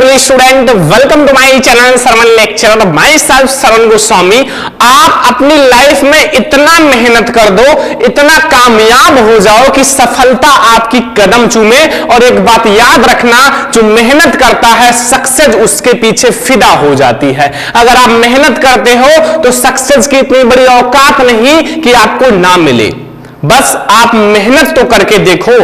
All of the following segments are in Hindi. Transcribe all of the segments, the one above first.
Dear student, welcome to my channel Sarvan lecture. Myself Sarvan Goswami. आप अपनी लाइफ में इतना मेहनत कर दो, इतना कामयाब हो जाओ कि सफलता आपकी कदम चूमे। और एक बात याद रखना, जो मेहनत करता है सक्सेस उसके पीछे फिदा हो जाती है। अगर आप मेहनत करते हो तो सक्सेस की इतनी बड़ी औकात नहीं कि आपको ना मिले। बस आप मेहनत तो करके देखो।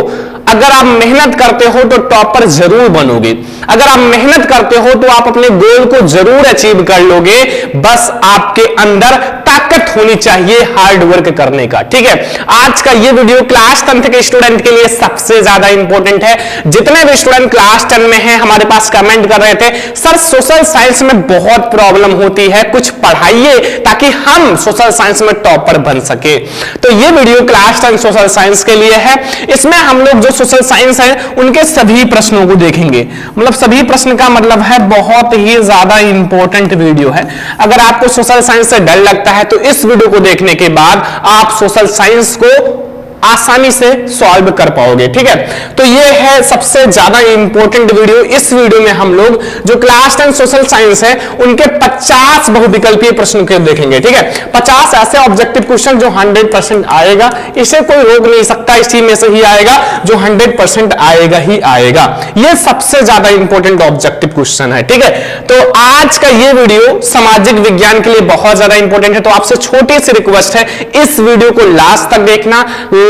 अगर आप मेहनत करते हो तो टॉपर जरूर बनोगे। अगर आप मेहनत करते हो तो आप अपने गोल को जरूर अचीव कर लोगे। बस आपके अंदर ताकत होनी चाहिए हार्ड वर्क करने का। ठीक है, आज का ये वीडियो क्लास 10 के स्टूडेंट के लिए सबसे ज्यादा इंपॉर्टेंट है। जितने भी स्टूडेंट क्लास 10 में हैं हमारे पास कमेंट कर रहे थे, सर सोशल साइंस में बहुत प्रॉब्लम होती है, कुछ पढ़ाइए ताकि हम सोशल साइंस में टॉपर बन सके। तो ये वीडियो क्लास 10 सोशल साइंस के लिए है। इसमें हम लोग जो सोशल साइंस है उनके सभी प्रश्नों को देखेंगे। मतलब सभी प्रश्न का मतलब है बहुत ही ज्यादा इंपॉर्टेंट वीडियो है। अगर आपको सोशल साइंस से डर लगता है तो इस वीडियो को देखने के बाद आप सोशल साइंस को आसानी से सॉल्व कर पाओगे। ठीक है, तो ये है सबसे ज्यादा इंपॉर्टेंट वीडियो। इस वीडियो में हम लोग जो क्लास 10 सोशल साइंस है उनके 50 बहुविकल्पीय प्रश्न को देखेंगे। ठीक है, 50 ऐसे ऑब्जेक्टिव क्वेश्चन जो 100% आएगा, इसे कोई रोक नहीं सकता, इसी में से ही आएगा जो 100% आएगा ही आएगा। ये सबसे ज्यादा इंपॉर्टेंट ऑब्जेक्टिव क्वेश्चन है। ठीक है, तो आज का ये वीडियो सामाजिक विज्ञान के लिए बहुत ज्यादा इंपॉर्टेंट है। तो आपसे छोटी सी रिक्वेस्ट है, इस वीडियो को लास्ट तक देखना,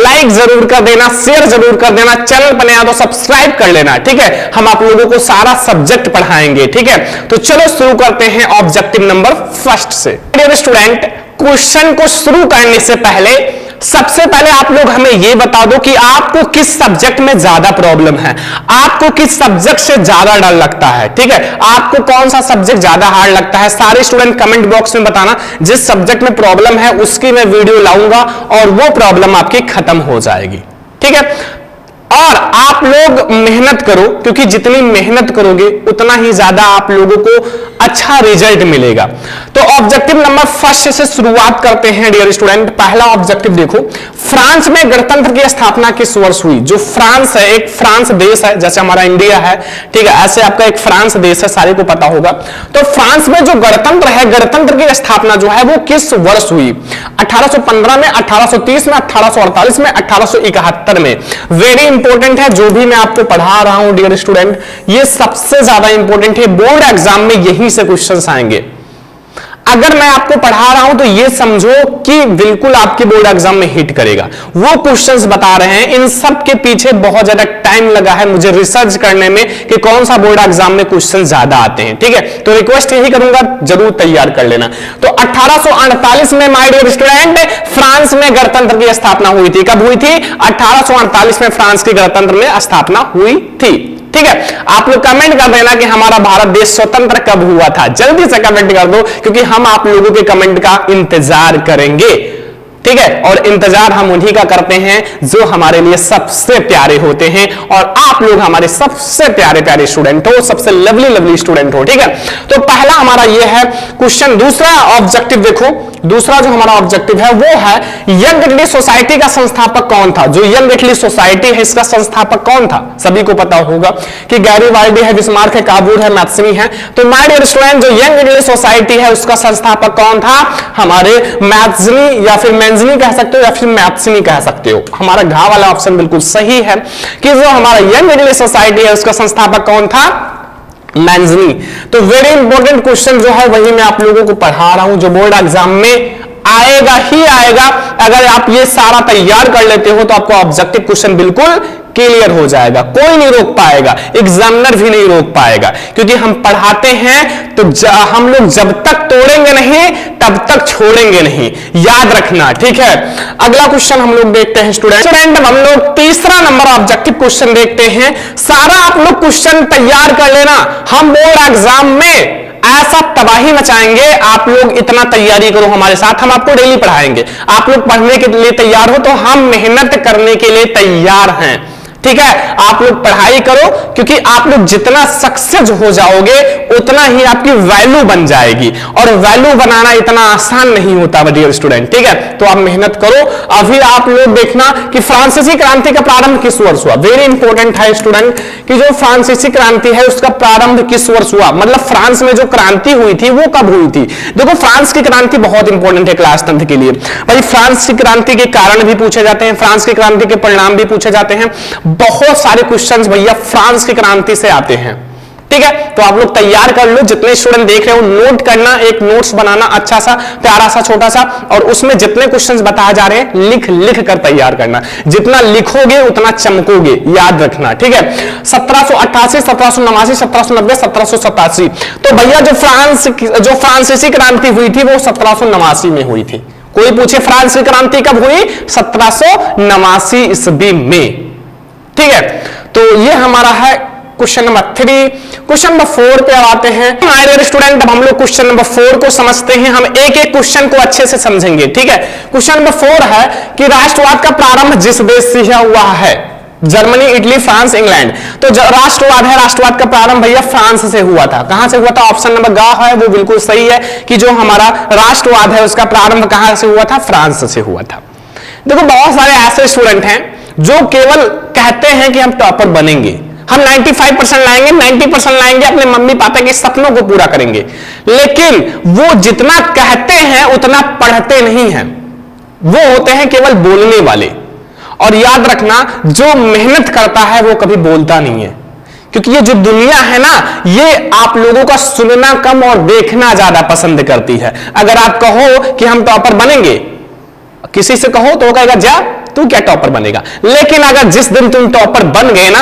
लाइक जरूर कर देना, शेयर जरूर कर देना, चैनल पर नया तो सब्सक्राइब कर लेना। ठीक है, हम आप लोगों को सारा सब्जेक्ट पढ़ाएंगे। ठीक है, तो चलो शुरू करते हैं ऑब्जेक्टिव नंबर फर्स्ट से। डियर स्टूडेंट, क्वेश्चन को शुरू करने से पहले सबसे पहले आप लोग हमें यह बता दो कि आपको किस सब्जेक्ट में ज्यादा प्रॉब्लम है, आपको किस सब्जेक्ट से ज्यादा डर लगता है। ठीक है, आपको कौन सा सब्जेक्ट ज्यादा हार्ड लगता है। सारे स्टूडेंट कमेंट बॉक्स में बताना, जिस सब्जेक्ट में प्रॉब्लम है उसकी मैं वीडियो लाऊंगा और वो प्रॉब्लम आपकी खत्म हो जाएगी। ठीक है, और आप लोग मेहनत करो, क्योंकि जितनी मेहनत करोगे उतना ही ज्यादा आप लोगों को अच्छा रिजल्ट मिलेगा। तो ऑब्जेक्टिव नंबर फर्स्ट से शुरुआत करते हैं डियर स्टूडेंट। पहला ऑब्जेक्टिव देखो, फ्रांस में गणतंत्र की स्थापना किस वर्ष हुई। जो फ्रांस है, एक फ्रांस देश है, जैसे हमारा इंडिया है। ठीक है, ऐसे आपका एक फ्रांस देश है, सारे को पता होगा। तो फ्रांस में जो गणतंत्र है, गणतंत्र की स्थापना जो है वो किस वर्ष हुई। 1815 में, 1830 में, 1848 में, 1871 में। वेरी इंपॉर्टेंट है, जो भी मैं आपको पढ़ा रहा हूं डियर स्टूडेंट, ये सबसे ज्यादा इंपॉर्टेंट है। बोर्ड एग्जाम में यही से क्वेश्चंस आएंगे। अगर मैं आपको पढ़ा रहा हूं तो ये समझो कि बिल्कुल आपके बोर्ड एग्जाम में हिट करेगा। वो क्वेश्चंस बता रहे हैं, इन सब के पीछे बहुत ज्यादा टाइम लगा है मुझे रिसर्च करने में कि कौन सा बोर्ड एग्जाम में क्वेश्चन ज्यादा आते हैं। ठीक है, तो रिक्वेस्ट यही करूंगा, जरूर तैयार कर लेना। तो 1848 में माय डियर स्टूडेंट फ्रांस में गणतंत्र की स्थापना हुई थी। कब हुई थी? 1848 में फ्रांस की गणतंत्र में स्थापना हुई थी। ठीक है, आप लोग कमेंट कर देना कि हमारा भारत देश स्वतंत्र कब हुआ था। जल्दी से कमेंट कर दो, क्योंकि हम आप लोगों के कमेंट का इंतजार करेंगे। ठीक है, और इंतजार हम उन्हीं का करते हैं जो हमारे लिए सबसे प्यारे होते हैं। और आप लोग हमारे सबसे प्यारे प्यारे स्टूडेंट हो, सबसे लवली लवली स्टूडेंट हो। ठीक है, तो पहला हमारा ये है क्वेश्चन। दूसरा ऑब्जेक्टिव देखो, दूसरा जो हमारा ऑब्जेक्टिव है वो है यंग इटली सोसाइटी का संस्थापक कौन था। जो यंग इटली सोसाइटी है इसका संस्थापक कौन था, सभी को पता होगा कि गैरीबाल्डी है, बिस्मार्क है, काबूल है, मैथ्सनी है। तो माय डियर स्टूडेंट, जो यंग इटली सोसाइटी है उसका संस्थापक कौन था? हमारे मैथ्सनी या फिर मेंजनी कह सकते हो या फिर मैथ्सनी कह सकते हो। हमारा घा वाला ऑप्शन बिल्कुल सही है कि जो हमारा यंग इटली सोसाइटी है उसका संस्थापक कौन था? मैंजनी। तो वेरी इंपॉर्टेंट क्वेश्चन जो है वही मैं आप लोगों को पढ़ा रहा हूं, जो बोर्ड एग्जाम में आएगा ही आएगा। अगर आप ये सारा तैयार कर लेते हो तो आपको ऑब्जेक्टिव क्वेश्चन बिल्कुल क्लियर हो जाएगा, कोई नहीं रोक पाएगा, एग्जामिनर भी नहीं रोक पाएगा, क्योंकि हम पढ़ाते हैं तो हम लोग जब तक तोड़ेंगे नहीं तब तक छोड़ेंगे नहीं, याद रखना। ठीक है, अगला क्वेश्चन हम लोग देखते हैं स्टूडेंट। हम लोग तीसरा नंबर ऑब्जेक्टिव क्वेश्चन देखते हैं। सारा आप लोग क्वेश्चन तैयार कर लेना, हम बोर्ड एग्जाम में ऐसा तबाही मचाएंगे। आप लोग इतना तैयारी करो हमारे साथ, हम आपको डेली पढ़ाएंगे। आप लोग पढ़ने के लिए तैयार हो तो हम मेहनत करने के लिए तैयार हैं। ठीक है, आप लोग पढ़ाई करो, क्योंकि आप लोग जितना सक्सेस हो जाओगे उतना ही आपकी वैल्यू बन जाएगी, और वैल्यू बनाना इतना आसान नहीं होता डियर स्टूडेंट। ठीक है, तो आप मेहनत करो। अभी आप लोग देखना कि फ्रांसीसी क्रांति का प्रारंभ किस वर्ष हुआ। वेरी इंपॉर्टेंट है स्टूडेंट कि जो फ्रांसीसी क्रांति है उसका प्रारंभ किस वर्ष हुआ, मतलब फ्रांस में जो क्रांति हुई थी वो कब हुई थी। देखो फ्रांस की क्रांति बहुत इंपॉर्टेंट है क्लास 10 के लिए भाई। फ्रांस की क्रांति के कारण भी पूछे जाते हैं, फ्रांस की क्रांति के परिणाम भी पूछे जाते हैं। बहुत सारे क्वेश्चंस भैया फ्रांस की क्रांति से आते हैं। ठीक है, तो आप लोग तैयार कर लो, जितने स्टूडेंट देख रहे हो नोट करना, एक नोट्स बनाना अच्छा सा प्यारा सा छोटा सा, और उसमें जितने क्वेश्चंस बताए जा रहे हैं लिख लिख कर तैयार करना। जितना लिखोगे उतना चमकोगे, याद रखना। ठीक है, 1788, 1789, 1790, 1787। तो भैया जो फ्रांसीसी क्रांति हुई थी वो 1789 में हुई थी। कोई पूछे फ्रांस की क्रांति कब हुई, 1789 ईस्वी में। ठीक है, तो ये हमारा है क्वेश्चन नंबर 3। क्वेश्चन नंबर 4 पे आते हैं माय डियर स्टूडेंट। अब हम लोग क्वेश्चन नंबर 4 को समझते हैं, हम एक एक क्वेश्चन को अच्छे से समझेंगे। ठीक है, क्वेश्चन नंबर 4 है कि राष्ट्रवाद का प्रारंभ जिस देश से हुआ है, जर्मनी, इटली, फ्रांस, इंग्लैंड। तो राष्ट्रवाद है, राष्ट्रवाद का प्रारंभ भैया फ्रांस से हुआ था। कहां से हुआ था, ऑप्शन नंबर ग है वो बिल्कुल सही है कि जो हमारा राष्ट्रवाद है उसका प्रारंभ कहां से हुआ था, फ्रांस से हुआ था। देखो बहुत सारे ऐसे स्टूडेंट हैं जो केवल कहते हैं कि हम टॉपर बनेंगे, हम 95% लाएंगे, 90% लाएंगे, अपने मम्मी पापा के सपनों को पूरा करेंगे, लेकिन वो जितना कहते हैं उतना पढ़ते नहीं हैं। वो होते हैं केवल बोलने वाले। और याद रखना, जो मेहनत करता है वो कभी बोलता नहीं है, क्योंकि ये जो दुनिया है ना, ये आप लोगों का सुनना कम और देखना ज्यादा पसंद करती है। अगर आप कहो कि हम टॉपर बनेंगे, किसी से कहो तो वो कहेगा जा तू क्या टॉपर बनेगा, लेकिन अगर जिस दिन तुम टॉपर बन गए ना,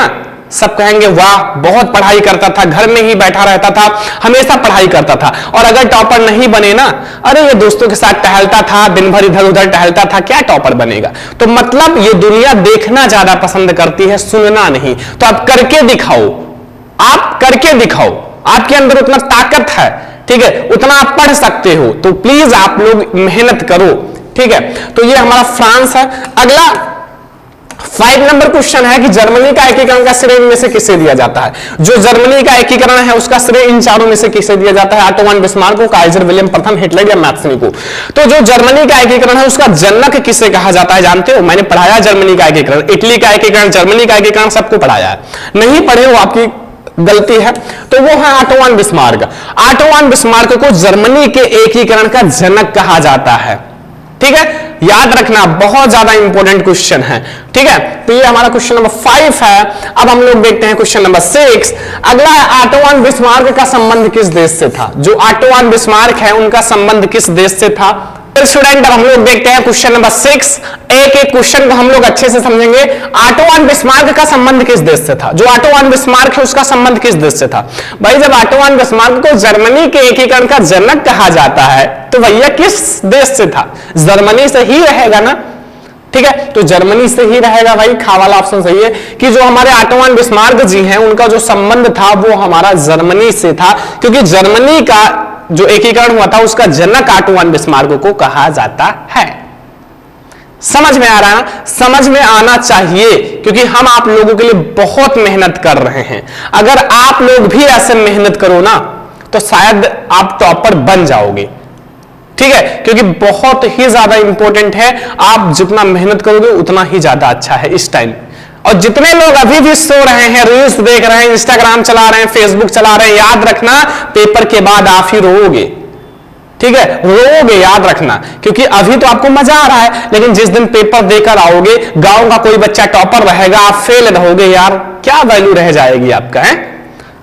सब कहेंगे वाह बहुत पढ़ाई करता था, घर में ही बैठा रहता था, हमेशा पढ़ाई करता था। और अगर टॉपर नहीं बने ना, अरे ये दोस्तों के साथ टहलता था, दिन भर इधर उधर टहलता था, क्या टॉपर बनेगा। तो मतलब ये दुनिया देखना ज्यादा पसंद करती है, सुनना नहीं। तो आप करके दिखाओ, आप करके दिखाओ, आपके अंदर उतना ताकत है, ठीक है, उतना आप पढ़ सकते हो। तो प्लीज आप लोग मेहनत करो। ठीक है, तो ये हमारा फ्रांस है। अगला 5 नंबर क्वेश्चन है कि जर्मनी का एकीकरण का श्रेय में से किसे दिया जाता है। जो जर्मनी का एकीकरण है उसका श्रेय इन चारों में से किसे दिया जाता है, ऑटो वन बिस्मार्क को, काइजर विलियम प्रथम, हिटलर या मैथ्सनी को। तो जो जर्मनी का एकीकरण है उसका जनक किसे कहा जाता है जानते हो, मैंने पढ़ाया जर्मनी का एकीकरण, इटली का एकीकरण, जर्मनी का एकीकरण सबको पढ़ाया है। नहीं पढ़े हो आपकी गलती है। तो वो है auto von Bismarck. Auto von Bismarck को जर्मनी के एकीकरण का जनक कहा जाता है। ठीक है, याद रखना, बहुत ज्यादा इंपॉर्टेंट क्वेश्चन है। ठीक है, तो ये हमारा क्वेश्चन नंबर 5 है। अब हम लोग देखते हैं क्वेश्चन नंबर 6। अगला है ऑटो वन बिस्मार्क का संबंध किस देश से था। जो ऑटो वन बिस्मार्क है उनका संबंध किस देश से था। स्टूडेंट अब हम लोग देखते हैं क्वेश्चन नंबर 6। एक एक क्वेश्चन को हम लोग अच्छे से समझेंगे। ऑटो वन बिस्मार्क का संबंध किस देश से था। जो ऑटो वन बिस्मार्क है उसका संबंध किस देश से था। भाई जब ऑटो वन बिस्मार्क को जर्मनी के एकीकरण का जनक कहा जाता है तो भैया किस देश से था, जर्मनी से ही रहेगा ना। ठीक है, तो जर्मनी से ही रहेगा भाई, खा वाला ऑप्शन सही है कि जो हमारे ऑटो वन बिस्मार्क जी हैं उनका जो संबंध था वो हमारा जर्मनी से था, क्योंकि जर्मनी का जो एकीकरण हुआ था उसका जनक ऑटो वन बिस्मार्क को कहा जाता है। समझ में आ रहा है, समझ में आना चाहिए, क्योंकि हम आप लोगों के लिए बहुत मेहनत कर रहे हैं। अगर आप लोग भी ऐसे मेहनत करो ना तो शायद आप टॉपर बन जाओगे। ठीक है, क्योंकि बहुत ही ज्यादा इंपॉर्टेंट है, आप जितना मेहनत करोगे उतना ही ज्यादा अच्छा है इस टाइम। और जितने लोग अभी भी सो रहे हैं, रील्स देख रहे हैं, इंस्टाग्राम चला रहे हैं, फेसबुक चला रहे हैं, याद रखना पेपर के बाद आप ही रोओगे। ठीक है, रोओगे, याद रखना, क्योंकि अभी तो आपको मजा आ रहा है, लेकिन जिस दिन पेपर देकर आओगे, गांव का कोई बच्चा टॉपर रहेगा, आप फेल रहोगे, यार क्या वैल्यू रह जाएगी आपका है?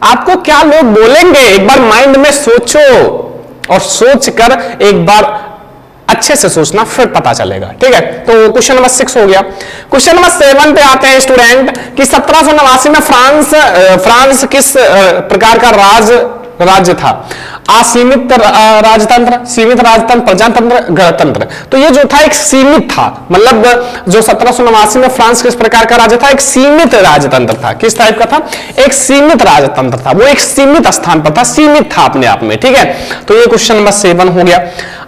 आपको क्या लोग बोलेंगे, एक बार माइंड में सोचो और सोच कर एक बार अच्छे से सोचना, फिर पता चलेगा। ठीक है, तो क्वेश्चन नंबर 6 हो गया। क्वेश्चन नंबर 7 पे आते हैं स्टूडेंट कि 1789 में फ्रांस किस प्रकार का राज्य था। असीमित राजतंत्र, सीमित राजतंत्र, प्रजातंत्र, गणतंत्र। तो ये जो था एक सीमित था, मतलब जो 1789 में फ्रांस किस प्रकार का राज्य था, एक सीमित राजतंत्र था। किस टाइप का था, एक सीमित राजतंत्र था, वो एक सीमित स्थान पर था, सीमित था अपने आप में। ठीक है, तो ये क्वेश्चन नंबर 7 हो गया।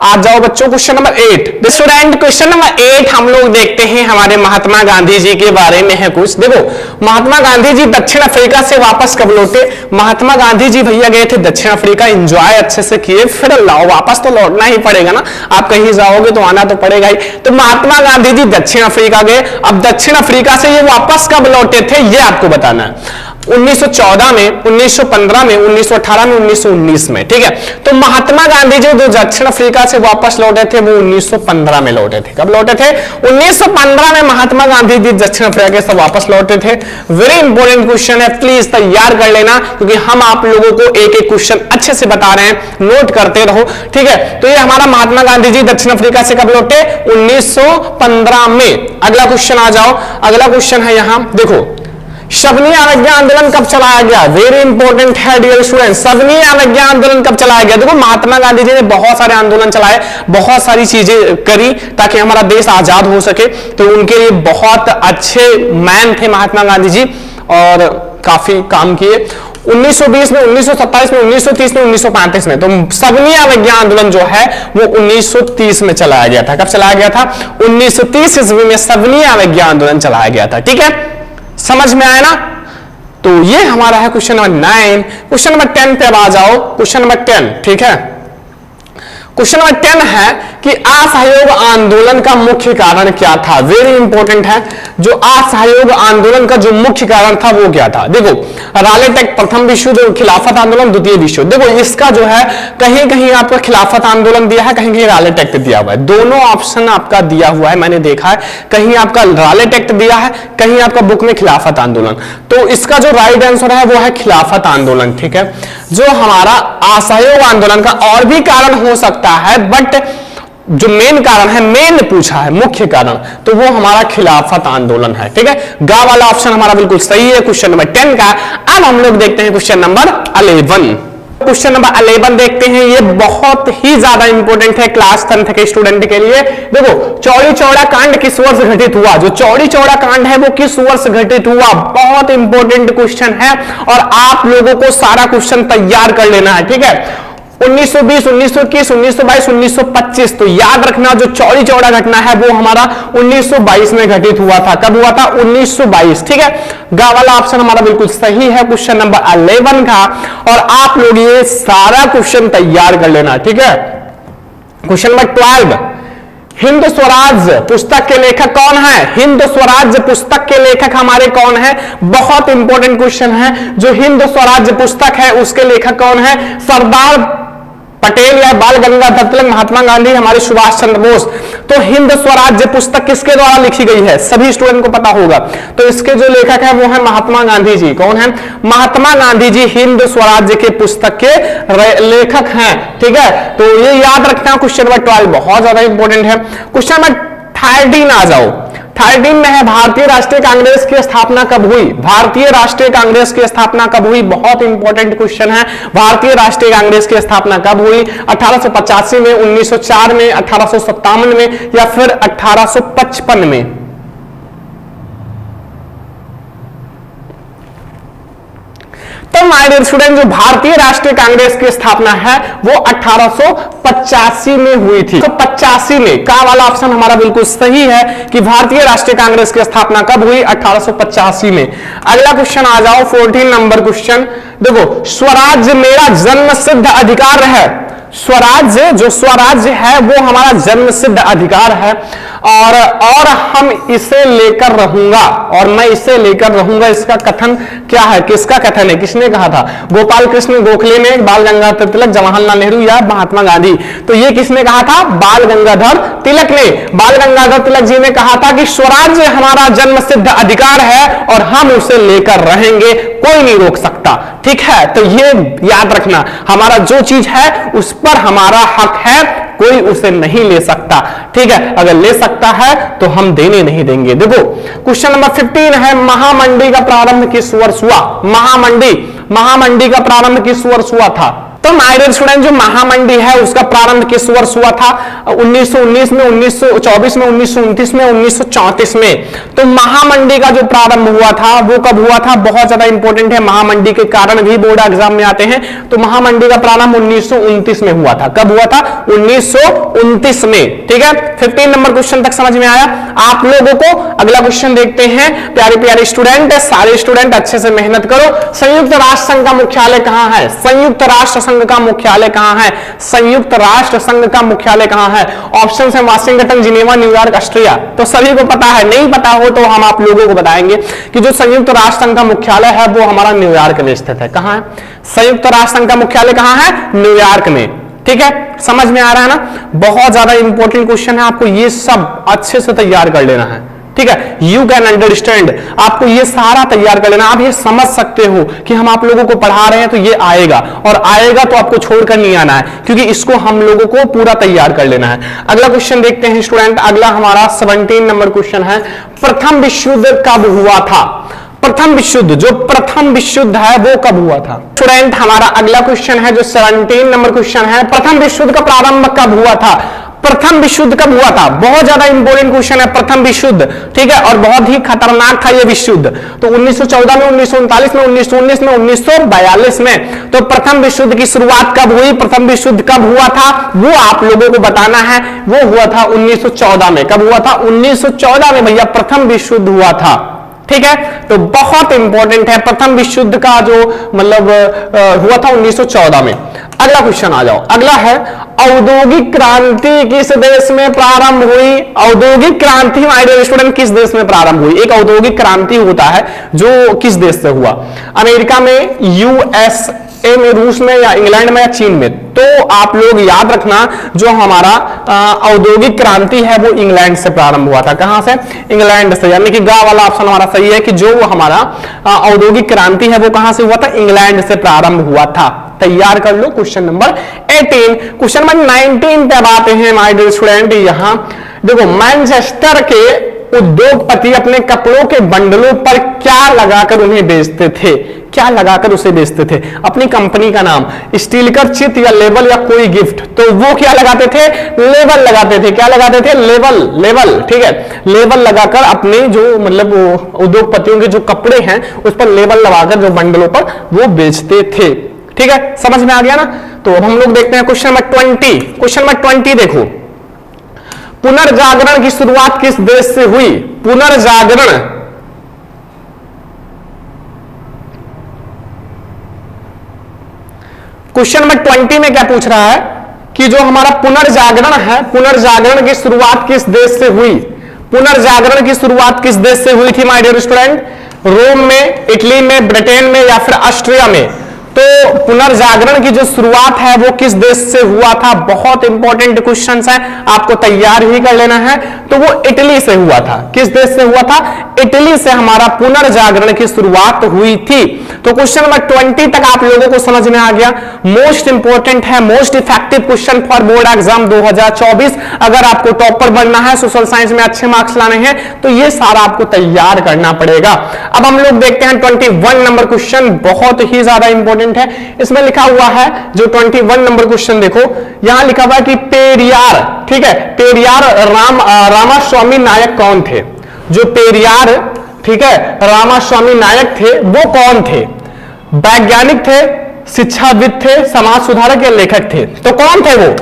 आ जाओ बच्चों question number 8। Student question number 8 हम लोग देखते हैं हमारे महात्मा गांधी जी के बारे में है कुछ। देखो महात्मा गांधी जी दक्षिण अफ्रीका से वापस कब लौटे। महात्मा गांधी जी भैया गए थे दक्षिण अफ्रीका, एंजॉय अच्छे से किए, फिर लाओ वापस तो लौटना ही पड़ेगा ना, आप कहीं जाओगे तो आना तो पड़ेगा ही। तो महात्मा गांधी जी दक्षिण अफ्रीका गए। अब दक्षिण अफ्रीका से ये वापस कब लौटे थे ये आपको बताना है। 1914 में, 1915 में, 1918 में, 1919 में, ठीक है। तो महात्मा गांधी जी जो दक्षिण अफ्रीका से वापस लौटे थे वो 1915 में लौटे थे। कब लौटे थे? 1915 में महात्मा गांधी जी दक्षिण अफ्रीका से वापस लौटे थे। वेरी इंपॉर्टेंट क्वेश्चन है, प्लीज तैयार कर लेना, क्योंकि हम आप लोगों को एक एक क्वेश्चन अच्छे से बता रहे हैं, नोट करते रहो, ठीक है। तो ये हमारा महात्मा गांधी जी दक्षिण अफ्रीका से कब लौटे? 1915 में। अगला क्वेश्चन आ जाओ, अगला क्वेश्चन है यहां देखो, शबनी अवज्ञा आंदोलन कब चलाया गया? वेरी इंपॉर्टेंट है डियर स्टूडेंट्स, शबनी अवज्ञा आंदोलन कब चलाया गया? देखो महात्मा गांधी जी ने बहुत सारे आंदोलन चलाए, बहुत सारी चीजें करी ताकि हमारा देश आजाद हो सके, तो उनके लिए बहुत अच्छे मैन थे महात्मा गांधी जी और काफी काम किए। 1920 में, 1927 में, 1930 में, 1935 में। तो शबनी अवज्ञा आंदोलन जो है वो 1930 में चलाया गया था। कब चलाया गया था? 1930 ईस्वी में शबनी अवज्ञा आंदोलन चलाया गया था, ठीक है। समझ में आया ना? तो ये हमारा है क्वेश्चन नंबर 9। क्वेश्चन नंबर 10 पे अब आ जाओ, क्वेश्चन नंबर 10, ठीक है। क्वेश्चन नंबर 10 है कि असहयोग आंदोलन का मुख्य कारण क्या था? वेरी इंपॉर्टेंट है, जो असहयोग आंदोलन का जो मुख्य कारण था वो क्या था? देखो रालेट एक्ट प्रथम विश्व युद्ध, खिलाफत आंदोलन द्वितीय विश्व युद्ध। देखो इसका जो है कहीं कहीं आपका खिलाफत आंदोलन दिया है, कहीं कहीं रालेट एक्ट दिया हुआ है, दोनों ऑप्शन आपका दिया हुआ है, मैंने देखा है। कहीं आपका रालेट एक्ट दिया है, कहीं आपका बुक में खिलाफत आंदोलन। तो इसका जो राइट आंसर है वो है खिलाफत आंदोलन, ठीक है। जो हमारा असहयोग आंदोलन का और भी कारण हो सकता है, बट जो मेन कारण है, मेन पूछा है मुख्य कारण, तो वो हमारा खिलाफत आंदोलन है, ठीक है। गा वाला ऑप्शन हमारा बिल्कुल सही है क्वेश्चन नंबर 10 का। अब हम लोग देखते हैं क्वेश्चन नंबर 11। क्वेश्चन नंबर 11 देखते हैं, ये बहुत ही ज्यादा इंपॉर्टेंट है क्लास 10 के स्टूडेंट के लिए। देखो चौड़ी चौड़ा कांड किस वर्ष घटित हुआ? जो चौड़ी चौड़ा कांड है वो किस वर्ष घटित हुआ? बहुत इंपॉर्टेंट क्वेश्चन है और आप लोगों को सारा क्वेश्चन तैयार कर लेना है, ठीक है। 1920, 1921, 1922, 1925। तो याद रखना जो चौड़ी चौड़ा घटना है वो हमारा 1922 में घटित हुआ था। कब हुआ था? 1922, ठीक है। गा वाला ऑप्शन हमारा बिल्कुल सही है क्वेश्चन नंबर 11 का। और आप लोग ये सारा क्वेश्चन तैयार कर लेना, ठीक है। क्वेश्चन नंबर 12, हिंद स्वराज पुस्तक के लेखक कौन है? हिंद स्वराज पुस्तक के लेखक हमारे कौन है? बहुत इंपॉर्टेंट क्वेश्चन है। जो हिंद स्वराज पुस्तक है उसके लेखक कौन है? सरदार पटेल या बाल गंगाधर तिलक, महात्मा गांधी, हमारे सुभाष चंद्र बोस। तो हिंद स्वराज्य पुस्तक किसके द्वारा लिखी गई है? सभी स्टूडेंट को पता होगा। तो इसके जो लेखक है वो है महात्मा गांधी जी। कौन है? महात्मा गांधी जी हिंद स्वराज्य के पुस्तक के लेखक हैं, ठीक है। तो ये याद रखना। क्वेश्चन नंबर 12 बहुत ज्यादा इंपॉर्टेंट है। क्वेश्चन नंबर 13 आ जाओ। 13 में है भारतीय राष्ट्रीय कांग्रेस की स्थापना कब हुई? भारतीय राष्ट्रीय कांग्रेस की स्थापना कब हुई? बहुत इंपॉर्टेंट क्वेश्चन है। भारतीय राष्ट्रीय कांग्रेस की स्थापना कब हुई? 1885 में, 1904 में, 1857 में या फिर 1855 में? तो माय डियर स्टूडेंट, जो भारतीय राष्ट्रीय कांग्रेस की स्थापना है वो 1885 में हुई थी। तो 85 में का वाला ऑप्शन हमारा बिल्कुल सही है कि भारतीय राष्ट्रीय कांग्रेस की स्थापना कब हुई? 1885 में। अगला क्वेश्चन आ जाओ, 14 नंबर क्वेश्चन। देखो स्वराज्य मेरा जन्म सिद्ध अधिकार है। स्वराज्य, जो स्वराज्य है वो हमारा जन्म सिद्ध अधिकार है और हम इसे लेकर रहूंगा, और मैं इसे लेकर रहूंगा। इसका कथन क्या है? किसका कथन है? किसने कहा था? गोपाल कृष्ण गोखले ने, बाल गंगाधर तिलक, जवाहरलाल नेहरू या महात्मा गांधी? तो ये किसने कहा था? बाल गंगाधर तिलक ने। बाल गंगाधर तिलक जी ने कहा था कि स्वराज्य हमारा जन्म सिद्ध अधिकार है और हम उसे लेकर रहेंगे, कोई नहीं रोक सकता, ठीक है। तो ये याद रखना, हमारा जो चीज है उस पर हमारा हक है, कोई उसे नहीं ले सकता, ठीक है। अगर ले सकता है तो हम देने नहीं देंगे। देखो क्वेश्चन नंबर 15 है, महामंडी का प्रारंभ किस वर्ष हुआ? महामंडी का प्रारंभ किस वर्ष हुआ था? तो माय डियर स्टूडेंट, जो महामंडी है उसका प्रारंभ किस वर्ष हुआ था? 1919 में, 1924 में, 1929 में, 1934 में। तो महामंडी का जो प्रारंभ हुआ था वो कब हुआ था? बहुत ज्यादा इंपॉर्टेंट है, महामंडी के कारण भी बोर्ड एग्जाम में आते हैं। तो महामंडी का प्रारंभ 1929 में हुआ था। कब हुआ था? 1929 में। ठीक है, 15 नंबर क्वेश्चन तक समझ में आया आप लोगों को? अगला क्वेश्चन देखते हैं। प्यारे प्यारे स्टूडेंट, सारे स्टूडेंट अच्छे से मेहनत करो। संयुक्त राष्ट्र संघ का मुख्यालय कहां है? संयुक्त राष्ट्र संघ का मुख्यालय कहां है? संयुक्त राष्ट्र संघ का मुख्यालय कहां है? ऑप्शन है वाशिंगटन, जिनेवा, न्यूयॉर्क, ऑस्ट्रिया। तो सभी को पता है, नहीं पता हो तो हम आप लोगों को बताएंगे कि जो संयुक्त राष्ट्र संघ का मुख्यालय है वो हमारा न्यूयॉर्क में स्थित है। कहां है? संयुक्त राष्ट्र संघ का मुख्यालय कहां है? न्यूयॉर्क में। ठीक है, समझ में आ रहा है ना? बहुत ज्यादा इंपॉर्टेंट क्वेश्चन है, आपको ये सब अच्छे से तैयार कर लेना है। ठीक है, यू कैन अंडरस्टैंड, आपको ये सारा तैयार कर लेना। आप ये समझ सकते हो कि हम आप लोगों को पढ़ा रहे हैं तो ये आएगा, और आएगा तो आपको छोड़कर नहीं आना है, क्योंकि इसको हम लोगों को पूरा तैयार कर लेना है। अगला क्वेश्चन देखते हैं स्टूडेंट। अगला हमारा 17 नंबर क्वेश्चन है, प्रथम विश्व युद्ध कब हुआ था? प्रथम विश्व युद्ध, जो प्रथम विश्व युद्ध है वो कब हुआ था? स्टूडेंट, हमारा अगला क्वेश्चन है जो 17 नंबर क्वेश्चन है, प्रथम विश्व युद्ध का प्रारंभ कब हुआ था? प्रथम विश्व युद्ध कब हुआ था? बहुत ज्यादा इंपॉर्टेंट क्वेश्चन है प्रथम विश्व युद्ध। ठीक है, और बहुत ही खतरनाक था यह विश्व युद्ध। तो 1914 में, 1939 में, 1919 में, 1942 में। तो प्रथम विश्व युद्ध की शुरुआत कब हुई? प्रथम विश्व युद्ध कब हुआ था वो आप लोगों को बताना है। वो हुआ था 1914 में। कब हुआ था? 1914 में भैया प्रथम विश्व युद्ध हुआ था। ठीक है, तो बहुत इंपॉर्टेंट है प्रथम विश्व युद्ध का जो मतलब हुआ था 1914 में। अगला क्वेश्चन आ जाओ। अगला है, औद्योगिक क्रांति किस देश में प्रारंभ हुई? औद्योगिक क्रांति माय डियर स्टूडेंट किस देश में प्रारंभ हुई? एक औद्योगिक क्रांति होता है जो किस देश से हुआ? अमेरिका में, यूएसए में, रूस में, या इंग्लैंड में, या चीन में? तो आप लोग याद रखना, जो हमारा औद्योगिक क्रांति है वो इंग्लैंड से प्रारंभ हुआ था। कहां से? इंग्लैंड से। यानी कि गा वाला ऑप्शन हमारा सही है कि जो हमारा औद्योगिक क्रांति है वो कहां से हुआ था? इंग्लैंड से प्रारंभ हुआ था। तैयार कर लो क्वेश्चन नंबर 18। क्वेश्चन नंबर 19 पे आते हैं माय डियर स्टूडेंट। यहां देखो, मैनचेस्टर के उद्योगपति अपने कपड़ों के बंडलों पर क्या लगाकर उन्हें बेचते थे? क्या लगाकर उसे बेचते थे? अपनी कंपनी का नाम, स्टीकर, चित्र या लेबल या कोई गिफ्ट। तो वो क्या लगाते थे? लेबल लगाते थे। क्या लगाते थे? लेबल। लेबल, ठीक है, लेबल लगाकर अपने जो मतलब उद्योगपतियों के जो कपड़े हैं उस पर लेबल लगाकर जो बंडलों पर वो बेचते थे। ठीक है, समझ में आ गया ना? तो अब हम लोग देखते हैं क्वेश्चन नंबर 20। क्वेश्चन नंबर 20 देखो, पुनर्जागरण की शुरुआत किस देश से हुई? पुनर्जागरण, क्वेश्चन नंबर 20 में क्या पूछ रहा है कि जो हमारा पुनर्जागरण है, पुनर्जागरण की शुरुआत किस देश से हुई? पुनर्जागरण की शुरुआत किस देश से हुई थी माय डियर स्टूडेंट? रोम में, इटली में, ब्रिटेन में, या फिर ऑस्ट्रिया में? तो पुनर्जागरण की जो शुरुआत है वो किस देश से हुआ था? बहुत इंपॉर्टेंट क्वेश्चन है, आपको तैयार ही कर लेना है। तो वो इटली से हुआ था। किस देश से हुआ था? इटली से हमारा पुनर्जागरण की शुरुआत हुई थी। तो क्वेश्चन नंबर 20 तक आप लोगों को समझ में आ गया। मोस्ट इंपॉर्टेंट है, most effective question for board exam 2024। अगर आपको टॉपर बनना है, सोशल साइंस में अच्छे मार्क्स लाने हैं, तो ये सारा आपको तैयार करना पड़ेगा। अब हम लोग देखते हैं 21 नंबर क्वेश्चन, बहुत ही ज्यादा इंपॉर्टेंट है। इसमें लिखा हुआ है जो 21 नंबर क्वेश्चन देखो, यहां लिखा हुआ है कि पेरियार, ठीक है, पेरियार रामास्वामी नायक कौन थे? जो पेरियार, ठीक है, रामास्वामी नायक थे वो कौन थे? वैज्ञानिक थे, शिक्षाविद थे, समाज सुधारक या लेखक थे? तो कौन थे वो?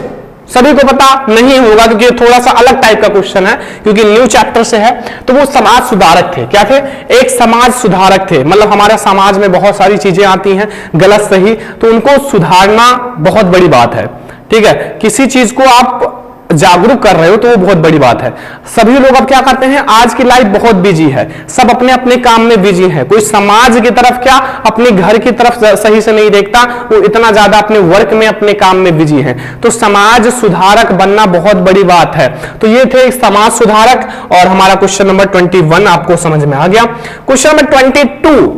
सभी को पता नहीं होगा क्योंकि थोड़ा सा अलग टाइप का क्वेश्चन है, क्योंकि न्यू चैप्टर से है। तो वो समाज सुधारक थे। क्या थे? एक समाज सुधारक थे। मतलब हमारे समाज में बहुत सारी चीजें आती हैं गलत सही, तो उनको सुधारना बहुत बड़ी बात है। ठीक है, किसी चीज को आप जागरूक कर रहे हो तो वो बहुत बड़ी बात है। सभी लोग अब क्या करते हैं, आज की लाइफ बहुत बिजी है, सब अपने अपने काम में बिजी है। कोई समाज की तरफ क्या, अपने घर की तरफ सही से नहीं देखता, वो इतना ज्यादा अपने वर्क में, अपने काम में बिजी है। तो समाज सुधारक बनना बहुत बड़ी बात है। तो ये थे एक समाज सुधारक। और हमारा क्वेश्चन नंबर 21 आपको समझ में आ गया। क्वेश्चन नंबर 22,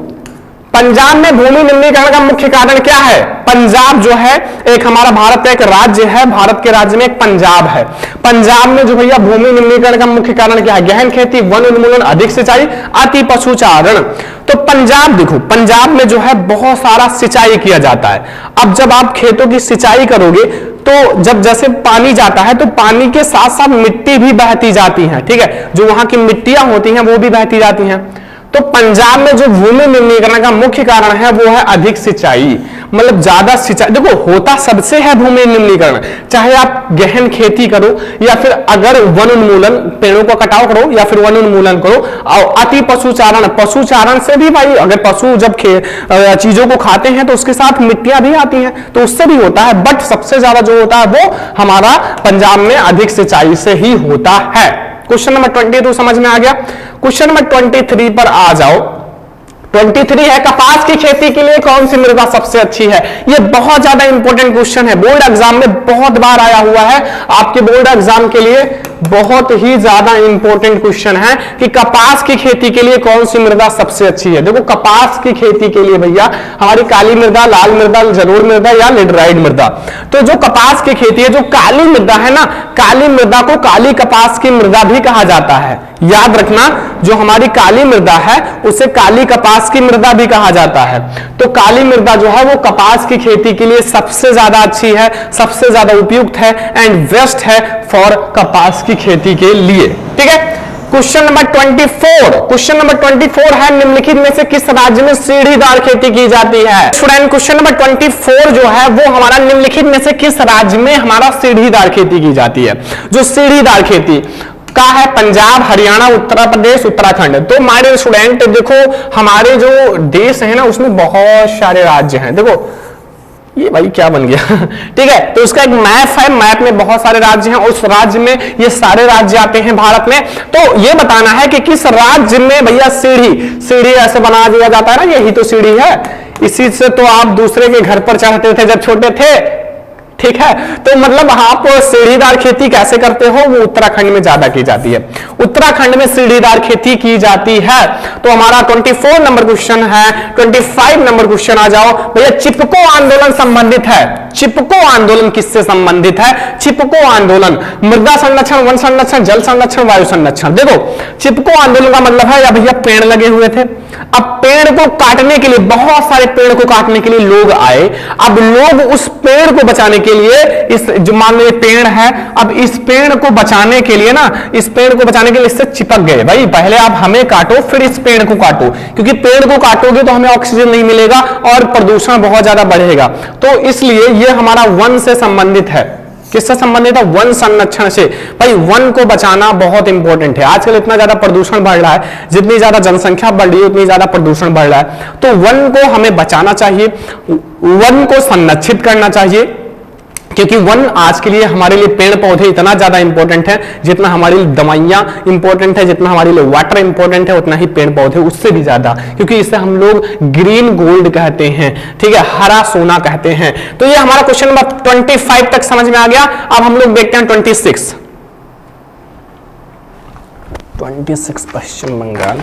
पंजाब में भूमि निम्नीकरण का मुख्य कारण क्या है? पंजाब जो है एक हमारा भारत का एक राज्य है, भारत के राज्य में एक पंजाब है। पंजाब में जो भैया भूमि निम्नीकरण का मुख्य कारण क्या है? गहन खेती, वन उन्मूलन, अधिक सिंचाई, अति पशुचारण। तो पंजाब देखो, पंजाब में जो है बहुत सारा सिंचाई किया जाता है। अब जब आप खेतों की सिंचाई करोगे तो जब जैसे पानी जाता है तो पानी के साथ साथ मिट्टी भी बहती जाती है, ठीक है, जो वहां की मिट्टियां होती हैं वो भी बहती जाती हैं। तो पंजाब में जो भूमि निम्नीकरण का मुख्य कारण है वो है अधिक सिंचाई, मतलब ज्यादा सिंचाई। देखो होता सबसे है भूमि निम्नीकरण, चाहे आप गहन खेती करो या फिर अगर वन उन्मूलन, पेड़ों को कटाव करो या फिर वन उन्मूलन करो, और अति पशुचारण, पशुचारण से भी भाई अगर पशु जब चीजों को खाते हैं तो उसके साथ मिट्टियां भी आती हैं तो उससे भी होता है, बट सबसे ज्यादा जो होता है वो हमारा पंजाब में अधिक सिंचाई से ही होता है। क्वेश्चन नंबर 22 समझ में आ गया। क्वेश्चन नंबर 23 पर आ जाओ। 23 है कपास की खेती के लिए कौन सी मृदा सबसे अच्छी है? ये बहुत ज्यादा इंपॉर्टेंट क्वेश्चन है, बोर्ड एग्जाम में बहुत बार आया हुआ है, आपके बोर्ड एग्जाम के लिए बहुत ही ज्यादा इंपॉर्टेंट क्वेश्चन है कि कपास की खेती के लिए कौन सी मृदा सबसे अच्छी है। देखो कपास की खेती के लिए भैया हमारी काली मृदा, लाल मृदा, जलोढ़ मृदा या लेटराइट मृदा। तो जो कपास की खेती है, जो काली मृदा है ना, काली मृदा को काली कपास की मृदा भी कहा जाता है। याद रखना, जो हमारी काली मृदा है उसे काली कपास की मृदा भी कहा जाता है। तो काली मृदा जो है वो कपास की खेती के लिए सबसे ज्यादा अच्छी है, सबसे ज्यादा उपयुक्त है एंड बेस्ट है फॉर कपास की खेती के लिए, ठीक है। क्वेश्चन नंबर 24, क्वेश्चन नंबर 24 है निम्नलिखित में से किस राज्य में सीढ़ीदार खेती की जाती है? स्टूडेंट क्वेश्चन नंबर 24 जो है वो हमारा निम्नलिखित में से किस राज्य में हमारा सीढ़ीदार खेती की जाती है? जो सीढ़ीदार खेती का है पंजाब, हरियाणा, उत्तर प्रदेश, उत्तराखंड। तो माय स्टूडेंट देखो हमारे जो देश है ना उसमें बहुत सारे राज्य हैं। देखो ये भाई क्या बन गया ठीक है, तो उसका एक मैप है, मैप में बहुत सारे राज्य हैं और उस राज्य में ये सारे राज्य आते हैं भारत में। तो ये बताना है कि किस राज्य में भैया सीढ़ी ऐसे बना दिया जाता है ना, यही तो सीढ़ी है, इसी से तो आप दूसरे के घर पर चढ़ते थे जब छोटे थे, ठीक है। तो मतलब आप सीढ़ीदार खेती कैसे करते हो, वो उत्तराखंड में ज्यादा की जाती है, उत्तराखंड में सीढ़ीदार खेती की जाती है। तो हमारा 24 नंबर क्वेश्चन है। 25 नंबर क्वेश्चन आ जाओ भैया, चिपको आंदोलन संबंधित है। चिपको आंदोलन किससे संबंधित है? चिपको आंदोलन मृदा संरक्षण, वन संरक्षण, जल संरक्षण, वायु संरक्षण। देखो चिपको आंदोलन का मतलब है या भैया पेड़ लगे हुए थे, अब पेड़ को काटने के लिए, बहुत सारे पेड़ को काटने के लिए लोग आए। अब लोग उस पेड़ को बचाने के लिए, इस जो मान लो ये पेड़ है, अब इस पेड़ को बचाने के लिए ना, इस पेड़ को बचाने के लिए इससे चिपक गए। भाई पहले आप हमें काटो फिर इस पेड़ को काटो, क्योंकि पेड़ को काटोगे तो हमें ऑक्सीजन नहीं मिलेगा और प्रदूषण बहुत ज्यादा बढ़ेगा। तो इसलिए ये हमारा वन से संबंधित है। किससे संबंधित है? वन संरक्षण से। भाई वन को बचाना बहुत इंपॉर्टेंट है। आजकल इतना ज्यादा प्रदूषण बढ़ रहा है, जितनी ज्यादा जनसंख्या बढ़ रही है उतनी ज्यादा प्रदूषण बढ़ रहा है। तो वन को हमें बचाना चाहिए, वन को संरक्षित करना चाहिए, क्योंकि वन आज के लिए हमारे लिए पेड़ पौधे इतना ज्यादा इंपॉर्टेंट है, जितना हमारे लिए दवाइयां इंपॉर्टेंट है, जितना हमारे लिए वाटर इंपॉर्टेंट है, उतना ही पेड़ पौधे उससे भी ज्यादा, क्योंकि इसे हम लोग ग्रीन गोल्ड कहते हैं, ठीक है, हरा सोना कहते हैं। तो ये हमारा क्वेश्चन नंबर 25 तक समझ में आ गया। अब हम लोग देखते हैं 26 पश्चिम बंगाल।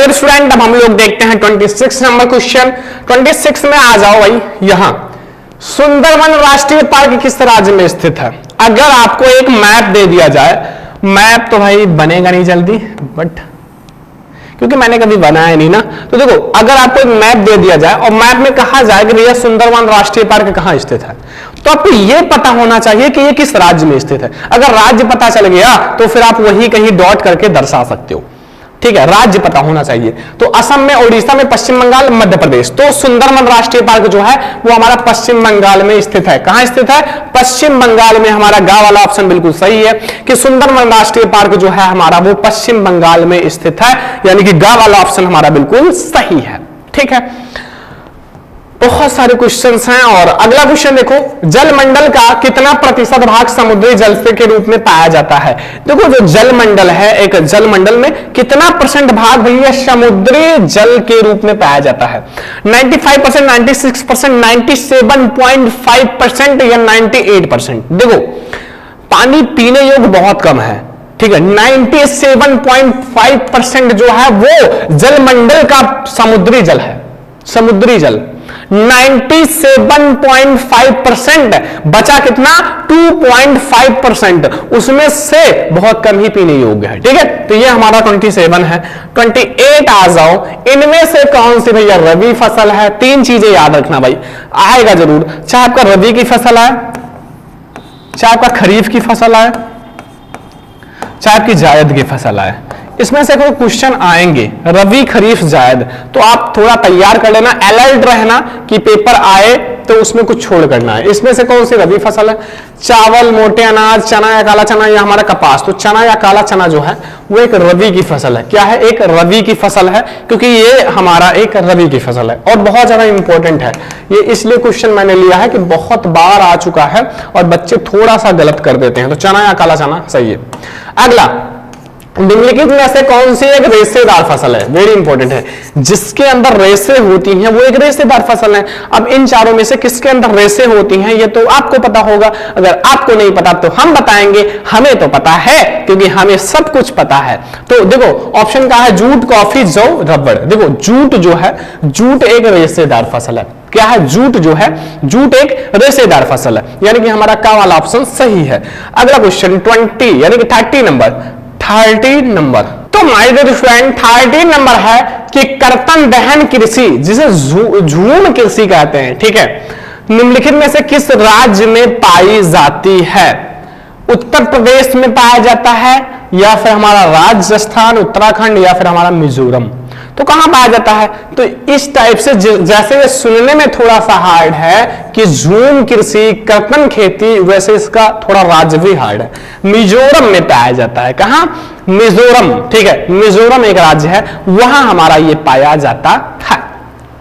स्टूडेंट अब हम लोग देखते हैं 26 नंबर क्वेश्चन। 26 में आ जाओ भाई, यहां सुंदरवन राष्ट्रीय पार्क किस राज्य में स्थित है? अगर आपको एक मैप दे दिया जाए, मैप तो भाई बनेगा नहीं जल्दी, बट क्योंकि मैंने कभी बनाया नहीं ना, तो देखो अगर आपको एक मैप दे दिया जाए और मैप में कहा जाए कि भैया सुंदरवन राष्ट्रीय पार्क कहां स्थित है, तो आपको यह पता होना चाहिए कि यह किस राज्य में स्थित है। अगर राज्य पता चल गया तो फिर आप वही कहीं डॉट करके दर्शा सकते हो, ठीक है, राज्य पता होना चाहिए। तो असम में, ओडिशा में, पश्चिम बंगाल, मध्य प्रदेश। तो सुंदरवन राष्ट्रीय पार्क जो है वो हमारा पश्चिम बंगाल में स्थित है। कहां स्थित है? पश्चिम बंगाल में। हमारा गा वाला ऑप्शन बिल्कुल सही है कि सुंदरवन राष्ट्रीय पार्क जो है हमारा वो पश्चिम बंगाल में स्थित है, यानी कि गा वाला ऑप्शन हमारा बिल्कुल सही है, ठीक है। बहुत सारे क्वेश्चंस हैं। और अगला क्वेश्चन देखो, जलमंडल का कितना प्रतिशत भाग समुद्री जल से के रूप में पाया जाता है। देखो जो जलमंडल है, एक जलमंडल में कितना परसेंट भाग भैया समुद्री जल के रूप में पाया जाता है? 95%, 96%, 97.5% या 98%। देखो पानी पीने योग्य बहुत कम है, ठीक है। 97.5% जो है वो जलमंडल का समुद्री जल है, समुद्री जल। 97.5%, बचा कितना? 2.5%, उसमें से बहुत कम ही पीने योग्य है, ठीक है। तो ये हमारा 27 है। 28 आ जाओ, इनमें से कौन सी भैया रबी फसल है? तीन चीजें याद रखना भाई, आएगा जरूर, चाहे आपका रबी की फसल है, चाहे आपका खरीफ की फसल है, चाहे आपकी जायद की फसल है। इसमें से कोई क्वेश्चन आएंगे रबी खरीफ जायद, तो आप थोड़ा तैयार कर लेना, अलर्ट रहना कि पेपर आए तो उसमें कुछ छोड़ करना है। इसमें से कौन सी रबी फसल है? चावल, मोटे अनाज, चना या काला चना, या हमारा कपास। तो चना या काला चना जो है वो एक रबी की फसल है। क्या है? एक रबी की फसल है, क्योंकि ये हमारा एक रबी की फसल है और बहुत ज्यादा इंपॉर्टेंट है ये। इसलिए क्वेश्चन मैंने लिया है कि बहुत बार आ चुका है और बच्चे थोड़ा सा गलत कर देते हैं। तो चना या काला चना सही है। अगला, निम्नलिखित में से कौन सी एक रेशेदार फसल है? वेरी इंपॉर्टेंट है, जिसके अंदर रेशे होती हैं वो एक रेशेदार फसल है। अब इन चारों में से किसके अंदर रेशे होती हैं ये तो आपको पता होगा, अगर आपको नहीं पता तो हम बताएंगे, हमें तो पता है क्योंकि हमें सब कुछ पता है। तो देखो ऑप्शन का है जूट, कॉफी, जौ, रबड़। देखो जूट जो है, जूट एक रेशेदार फसल है। क्या है? जूट जो है, जूट एक रेशेदार फसल है, यानी कि हमारा का वाला ऑप्शन सही है। अगला क्वेश्चन 20 यानी कि 30 नंबर। तो माय डियर स्टूडेंट 30 नंबर है कि कर्तन दहन कृषि, जिसे झूम कृषि कहते हैं, ठीक है, निम्नलिखित में से किस राज्य में पाई जाती है? उत्तर प्रदेश में पाया जाता है, या फिर हमारा राजस्थान, उत्तराखंड, या फिर हमारा मिजोरम। तो कहां पाया जाता है? तो इस टाइप से, जैसे ये सुनने में थोड़ा सा हार्ड है कि झूम कृषि, कर्तन खेती, वैसे इसका थोड़ा राज्य भी हार्ड है। मिजोरम में पाया जाता है। कहां? मिजोरम, ठीक है, मिजोरम एक राज्य है, वहां हमारा ये पाया जाता है,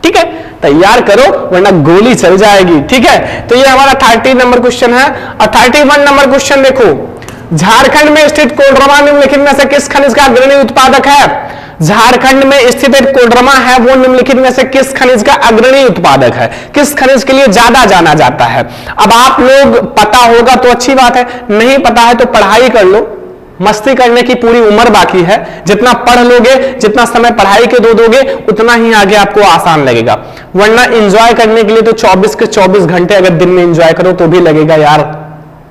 ठीक है। तैयार करो वरना गोली चल जाएगी, ठीक है। तो ये हमारा 30 नंबर क्वेश्चन है। और 31 नंबर क्वेश्चन देखो, झारखंड में स्थित कोडरमा निम्नलिखित में से किस खनिज का अग्रणी उत्पादक है? झारखंड में स्थित एक कोडरमा है, वो निम्नलिखित में से किस खनिज का अग्रणी उत्पादक है? किस खनिज के लिए ज्यादा जाना जाता है? अब आप लोग पता होगा तो अच्छी बात है, नहीं पता है तो पढ़ाई कर लो, मस्ती करने की पूरी उम्र बाकी है। जितना पढ़ लोगे, जितना समय पढ़ाई के दोगे, उतना ही आगे आपको आसान लगेगा। वरना एंजॉय करने के लिए तो 24 के 24 घंटे अगर दिन में एंजॉय करो तो भी लगेगा यार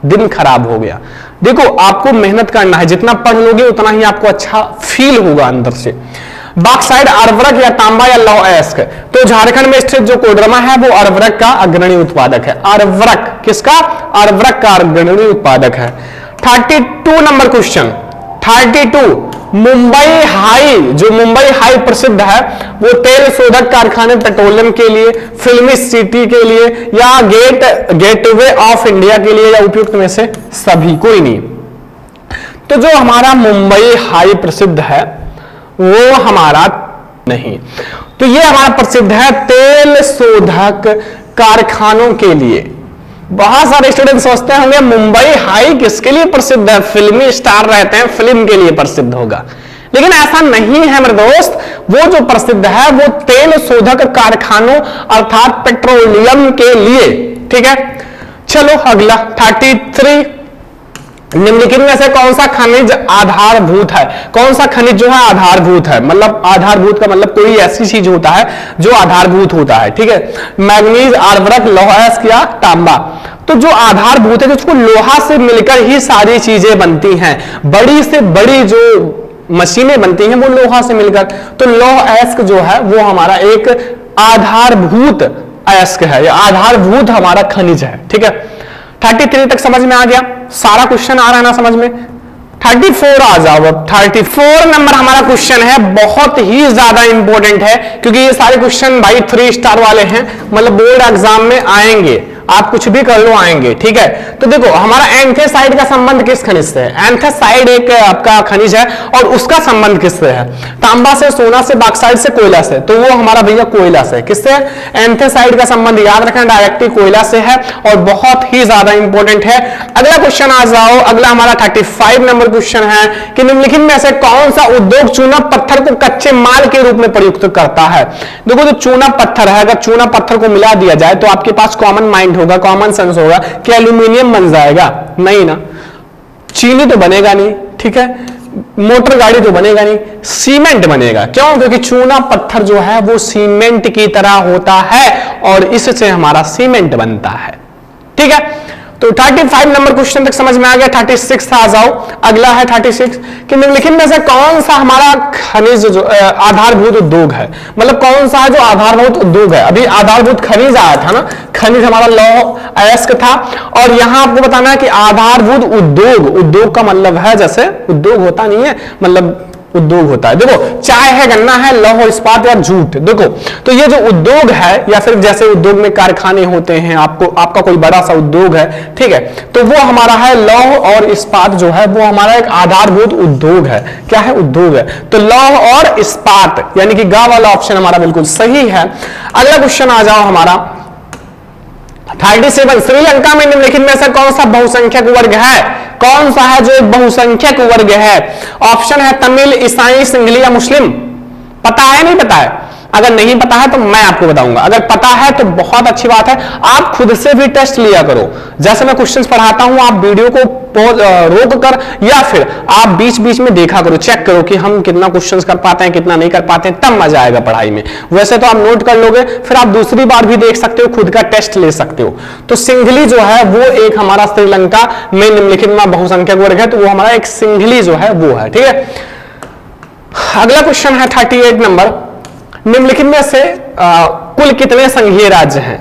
दिन खराब हो गया। देखो आपको मेहनत करना है, जितना पढ़ लोगे उतना ही आपको अच्छा फील होगा अंदर से। बॉक्साइट अर्वरक या तांबा या लौह अयस्क। तो झारखंड में स्थित जो कोडरमा है वो अर्वरक का अग्रणी उत्पादक है। अर्वरक किसका? अर्वरक का अग्रणी उत्पादक है। 32 नंबर क्वेश्चन 32, मुंबई हाई, जो मुंबई हाई प्रसिद्ध है वो तेल शोधक कारखाने, पेट्रोलियम के लिए, फिल्मी सिटी के लिए, या गेटवे ऑफ इंडिया के लिए, या उपयुक्त में से सभी? कोई नहीं। तो जो हमारा मुंबई हाई प्रसिद्ध है वो हमारा नहीं, तो ये हमारा प्रसिद्ध है तेल शोधक कारखानों के लिए। बहुत सारे स्टूडेंट सोचते होंगे मुंबई हाई किसके लिए प्रसिद्ध है? फिल्मी स्टार रहते हैं, फिल्म के लिए प्रसिद्ध होगा, लेकिन ऐसा नहीं है मेरे दोस्त। वो जो प्रसिद्ध है वो तेल शोधक कारखानों अर्थात पेट्रोलियम के लिए, ठीक है। चलो अगला 33, निम्नलिखित में से कौन सा खनिज आधारभूत है? कौन सा खनिज जो है आधारभूत है? मतलब आधारभूत का मतलब कोई ऐसी चीज होता है जो आधारभूत होता है, ठीक है। मैग्नीज, अर्वरक, लौह अयस्क या तांबा। तो जो आधारभूत है, जिसको लोहा से मिलकर ही सारी चीजें बनती हैं, बड़ी से बड़ी जो मशीनें बनती हैं वो लोहा से मिलकर, तो लौह अयस्क जो है वो हमारा एक आधारभूत अयस्क है, या आधारभूत हमारा खनिज है, ठीक है। 33 तक समझ में आ गया? सारा क्वेश्चन आ रहा है ना समझ में? 34 आ जाओ। अब 34 नंबर हमारा क्वेश्चन है, बहुत ही ज्यादा इंपॉर्टेंट है, क्योंकि ये सारे क्वेश्चन भाई 3 स्टार वाले हैं, मतलब बोर्ड एग्जाम में आएंगे। आप कुछ भी कर लो आएंगे, ठीक है। तो देखो हमारा एंथेसाइड का संबंध किस खनिज से है? एंथेसाइड एक आपका खनिज है और उसका संबंध किससे है? तांबा से, सोना से, बॉक्साइड से, कोयला से। तो वो हमारा भैया कोयला से। किससे? एंथेसाइड का संबंध याद रखना डायरेक्टली कोयला से है और बहुत ही ज्यादा इंपॉर्टेंट है। अगला क्वेश्चन आ जाओ। अगला हमारा 35 नंबर क्वेश्चन है कि निम्नलिखित में से कौन सा उद्योग चूना पत्थर को कच्चे माल के रूप में प्रयुक्त करता है? देखो जो चूना पत्थर है, अगर चूना पत्थर को मिला दिया जाए तो आपके पास कॉमन माइंड होगा, कॉमन सेंस होगा कि एल्यूमिनियम बन जाएगा। नहीं ना, चीनी तो बनेगा नहीं, ठीक है, मोटर गाड़ी तो बनेगा नहीं, सीमेंट बनेगा। क्यों? क्योंकि चूना पत्थर जो है वो सीमेंट की तरह होता है और इससे हमारा सीमेंट बनता है, ठीक है। तो 35 नंबर क्वेश्चन तक समझ में आ गया। 36 आ जाओ। अगला है 36 कि निम्नलिखित में से कौन सा हमारा खनिज जो आधारभूत उद्योग है? मतलब कौन सा है जो आधारभूत उद्योग है? अभी आधारभूत खनिज आया था ना, खनिज हमारा लौह अयस्क था, और यहां आपको बताना है कि आधारभूत उद्योग, उद्योग का मतलब है जैसे उद्योग होता नहीं है, मतलब उद्योग होता है। देखो चाय है, गन्ना है, लौह, इस्पात या जूट। देखो तो ये जो उद्योग है या फिर जैसे उद्योग में कारखाने होते हैं, आपका कोई बड़ा सा उद्योग है, ठीक है, तो वो हमारा है लौह और इस्पात जो है वो हमारा एक आधारभूत उद्योग है। क्या है? उद्योग है। तो लौह और इस्पात यानी कि गा वाला ऑप्शन हमारा बिल्कुल सही है। अगला क्वेश्चन आ जाओ हमारा 37। श्रीलंका में निम्नलिखित में से कौन सा बहुसंख्यक वर्ग है? कौन सा है जो एक बहुसंख्यक वर्ग है? ऑप्शन है तमिल, ईसाई, सिंघली या मुस्लिम। पता है नहीं पता है? अगर नहीं पता है तो मैं आपको बताऊंगा, अगर पता है तो बहुत अच्छी बात है। आप खुद से भी टेस्ट लिया करो, जैसे मैं क्वेश्चंस पढ़ाता हूं आप वीडियो को रोक कर या फिर आप बीच बीच में देखा करो, चेक करो कि हम कितना क्वेश्चंस कर पाते हैं, कितना नहीं कर पाते हैं, तब मजा आएगा पढ़ाई में। वैसे तो आप नोट कर लोगे, फिर आप दूसरी बार भी देख सकते हो, खुद का टेस्ट ले सकते हो। तो सिंघली जो है वो एक हमारा श्रीलंका में निम्नलिखित में बहुसंख्यक वर्ग है, तो वो हमारा एक सिंघली जो है वो है, ठीक है। अगला क्वेश्चन है 38 नंबर। निम्नलिखित में से कुल कितने संघीय राज्य हैं?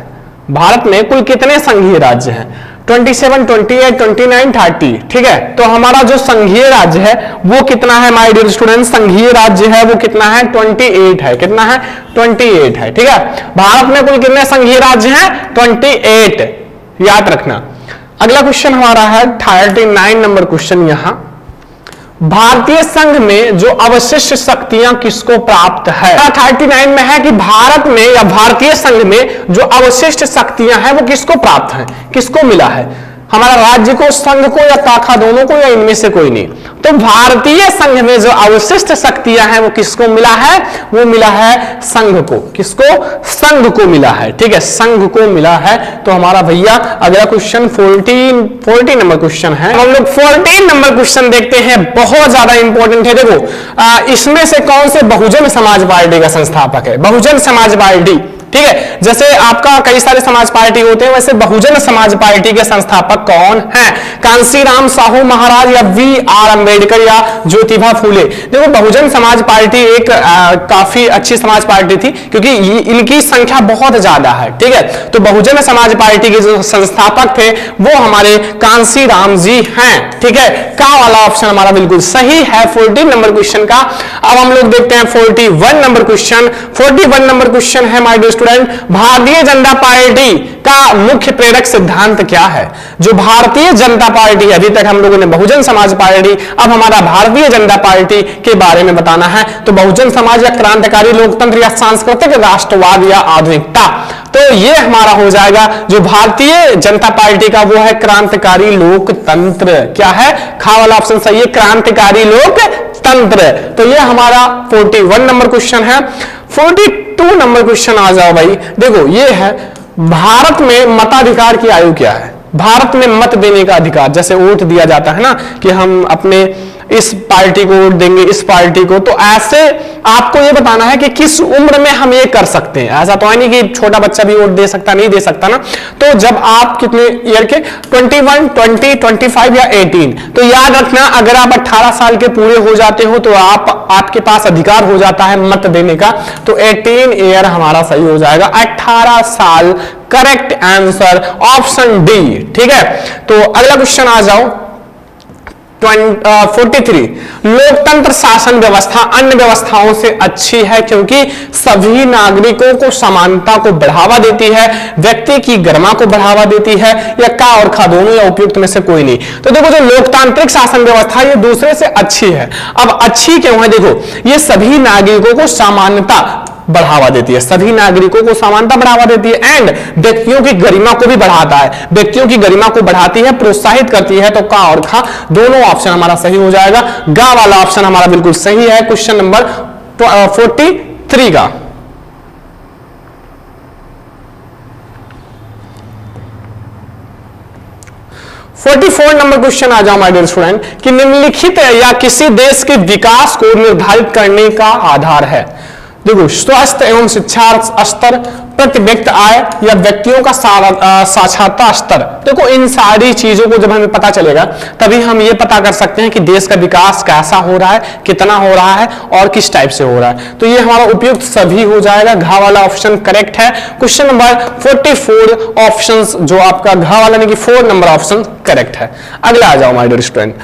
भारत में कुल कितने संघीय राज्य हैं? 27, 28, 29, 30, ठीक है। तो हमारा जो संघीय राज्य है वो कितना है माय डियर स्टूडेंट? संघीय राज्य है वो कितना है? 28 है। कितना है? 28 है, ठीक है। भारत में कुल कितने संघीय राज्य हैं? 28, याद रखना। अगला क्वेश्चन हमारा है 39 नंबर क्वेश्चन। यहां भारतीय संघ में जो अवशिष्ट शक्तियां किसको प्राप्त है? 39 में है कि भारत में या भारतीय संघ में जो अवशिष्ट शक्तियां हैं वो किसको प्राप्त है, किसको मिला है? हमारा राज्य को, संघ को या ताखा दोनों को, या इनमें से कोई नहीं? तो भारतीय संघ में जो अवशिष्ट शक्तियां हैं वो किसको मिला है? वो मिला है संघ को। किसको? संघ को मिला है, ठीक है, संघ को मिला है। तो हमारा भैया अगला क्वेश्चन 40 नंबर क्वेश्चन है। हम लोग 14 नंबर क्वेश्चन देखते हैं, बहुत ज्यादा इंपॉर्टेंट है। देखो इसमें से कौन से बहुजन समाज पार्टी का संस्थापक है? बहुजन समाज पार्टी, ठीक है। जैसे आपका कई सारे समाज पार्टी होते हैं, वैसे बहुजन समाज पार्टी के संस्थापक कौन हैं? कांसीराम साहू महाराज या V.R. अम्बेडकर या ज्योतिबा फूले? देखो बहुजन समाज पार्टी एक काफी अच्छी समाज पार्टी थी क्योंकि इनकी संख्या बहुत ज्यादा है, ठीक है। तो बहुजन समाज पार्टी के जो संस्थापक थे वो हमारे कांसीराम जी हैं, ठीक है। का वाला ऑप्शन हमारा बिल्कुल सही है 14 नंबर क्वेश्चन का। अब हम लोग देखते हैं 41 नंबर क्वेश्चन। 41 नंबर क्वेश्चन है my dear student, Bharatiya Janata party का मुख्य प्रेरक सिद्धांत क्या है? जो भारतीय जनता पार्टी, अभी तक हम लोगों ने बहुजन समाज पार्टी, अब हमारा भारतीय जनता पार्टी के बारे में बताना है। तो बहुजन समाज या क्रांतिकारी लोकतंत्र या सांस्कृतिक राष्ट्रवाद या आधुनिकता? तो ये हमारा हो जाएगा जो भारतीय जनता पार्टी का वो है क्रांतिकारी लोकतंत्र। क्या है? खा वाला ऑप्शन सही है, क्रांतिकारी लोकतंत्र। तो ये हमारा 41 नंबर क्वेश्चन है। 42 नंबर क्वेश्चन आ जाओ भाई। देखो ये है, भारत में मताधिकार की आयु क्या है? भारत में मत देने का अधिकार, जैसे वोट दिया जाता है ना कि हम अपने इस पार्टी को वोट देंगे, इस पार्टी को, तो ऐसे आपको ये बताना है कि किस उम्र में हम ये कर सकते हैं। ऐसा तो है नहीं कि छोटा बच्चा भी वोट दे सकता, नहीं दे सकता ना। तो जब आप कितने ईयर के 21, 20, 25 या 18, तो याद रखना अगर आप 18 साल के पूरे हो जाते हो तो आपके पास अधिकार हो जाता है मत देने का। तो 18 ईयर हमारा सही हो जाएगा, 18 साल। करेक्ट आंसर ऑप्शन डी, ठीक है। तो अगला क्वेश्चन आ जाओ 43 लोकतंत्र शासन व्यवस्था अन्य व्यवस्थाओं से अच्छी है क्योंकि सभी नागरिकों को समानता को बढ़ावा देती है, व्यक्ति की गरिमा को बढ़ावा देती है, या का और खा दोनों या उपयुक्त में से कोई नहीं। तो देखो जो लोकतांत्रिक शासन व्यवस्था ये दूसरे से अच्छी है। अब अच्छी क्यों है? देखो ये सभी नागरिकों को समानता बढ़ावा देती है, सभी नागरिकों को समानता बढ़ावा देती है, एंड व्यक्तियों की गरिमा को भी बढ़ाता है, व्यक्तियों की गरिमा को बढ़ाती है, प्रोत्साहित करती है। तो का और खा दोनों ऑप्शन हमारा सही हो जाएगा। गा वाला ऑप्शन हमारा बिल्कुल सही है क्वेश्चन नंबर 43 का। नंबर क्वेश्चन आ जाओ माय डियर स्टूडेंट कि निम्नलिखित या किसी देश के विकास को निर्धारित करने का आधार है। देखो स्वास्थ्य एवं शिक्षा स्तर, प्रति व्यक्ति आय या व्यक्तियों का साक्षरता स्तर। देखो इन सारी चीजों को जब हमें पता चलेगा तभी हम ये पता कर सकते हैं कि देश का विकास कैसा हो रहा है, कितना हो रहा है और किस टाइप से हो रहा है। तो ये हमारा उपयुक्त सभी हो जाएगा। घा वाला ऑप्शन करेक्ट है। क्वेश्चन नंबर 44 ऑप्शंस जो आपका घा वाला यानी कि 4 नंबर ऑप्शन करेक्ट है। अगला आ जाओ माय डियर स्टूडेंट।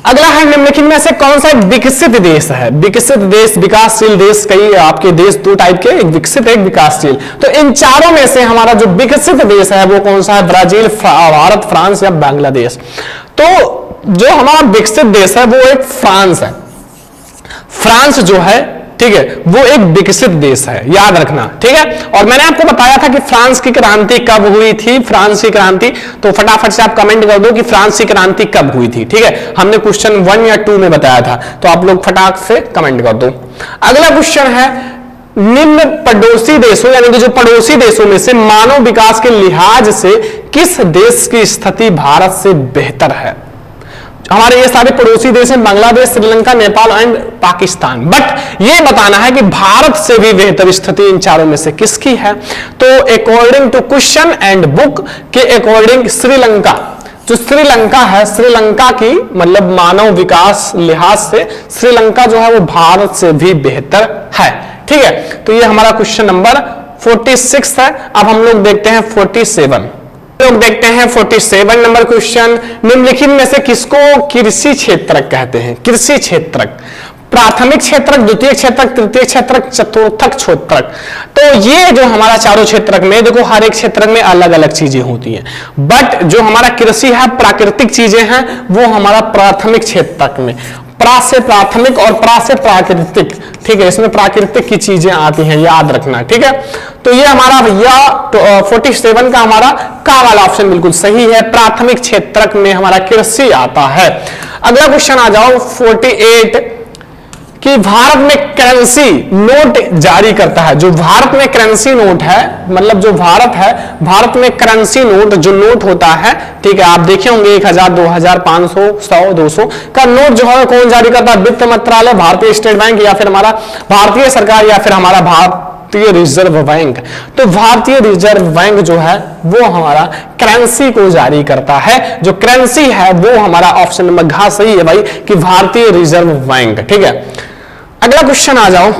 अगला है निम्नलिखित में से कौन सा विकसित देश है? विकसित देश, विकासशील देश, कई आपके देश दो टाइप के, एक विकसित एक विकासशील। तो इन चारों में से हमारा जो विकसित देश है वो कौन सा है? ब्राजील, भारत, फ्रांस या बांग्लादेश। तो जो हमारा विकसित देश है वो एक फ्रांस है। फ्रांस जो है ठीक है वो एक विकसित देश है, याद रखना। ठीक है, और मैंने आपको बताया था कि फ्रांस की क्रांति कब हुई थी। फ्रांस की क्रांति तो फटाफट से आप कमेंट कर दो कि फ्रांस की क्रांति कब हुई थी। ठीक है, हमने क्वेश्चन 1 या 2 में बताया था, तो आप लोग फटाक से कमेंट कर दो। अगला क्वेश्चन है निम्न पड़ोसी देशों यानी कि जो पड़ोसी देशों में से मानव विकास के लिहाज से किस देश की स्थिति भारत से बेहतर है? हमारे ये सारे पड़ोसी देश हैं, बांग्लादेश, श्रीलंका, नेपाल एंड पाकिस्तान। बट ये बताना है कि भारत से भी बेहतर स्थिति इन चारों में से किसकी है। तो according to question and book के अकॉर्डिंग श्रीलंका, जो श्रीलंका है, श्रीलंका की मतलब मानव विकास लिहाज से श्रीलंका जो है वो भारत से भी बेहतर है। ठीक है, तो ये हमारा क्वेश्चन नंबर 46 है। अब हम लोग देखते हैं 47। लोग देखते हैं 47 नंबर क्वेश्चन। निम्नलिखित में से किसको कृषि क्षेत्रक कहते हैं? कृषि क्षेत्रक, प्राथमिक क्षेत्रक, द्वितीय क्षेत्रक, तृतीय क्षेत्रक, चतुर्थक क्षेत्रक। तो ये जो हमारा चारों क्षेत्रक में देखो हर एक क्षेत्रक में अलग अलग चीजें होती हैं, बट जो हमारा कृषि है, प्राकृतिक चीजें हैं, वो हमारा प्राथमिक क्षेत्रक में। प्रा से प्राथमिक और प्रा से प्राकृतिक। ठीक है, इसमें प्राकृतिक की चीजें आती हैं, याद रखना। ठीक है, तो ये हमारा भैया 47 का हमारा का वाला ऑप्शन बिल्कुल सही है। प्राथमिक क्षेत्रक में हमारा कृषि आता है। अगला क्वेश्चन आ जाओ 48 कि भारत में करेंसी नोट जारी करता है। जो भारत में करेंसी नोट है, मतलब जो भारत है, भारत में करेंसी नोट जो नोट होता है, ठीक है, आप देखे होंगे 1000, 2000, 500, 100, 200 का नोट जो है कौन जारी करता है? वित्त मंत्रालय, भारतीय स्टेट बैंक या फिर हमारा भारतीय सरकार या फिर हमारा भारतीय रिजर्व बैंक। तो भारतीय रिजर्व बैंक जो है वो हमारा करेंसी को जारी करता है। जो करेंसी है वो हमारा ऑप्शन नंबर घ सही है भाई कि भारतीय रिजर्व बैंक। ठीक है, अगला क्वेश्चन आ जाओ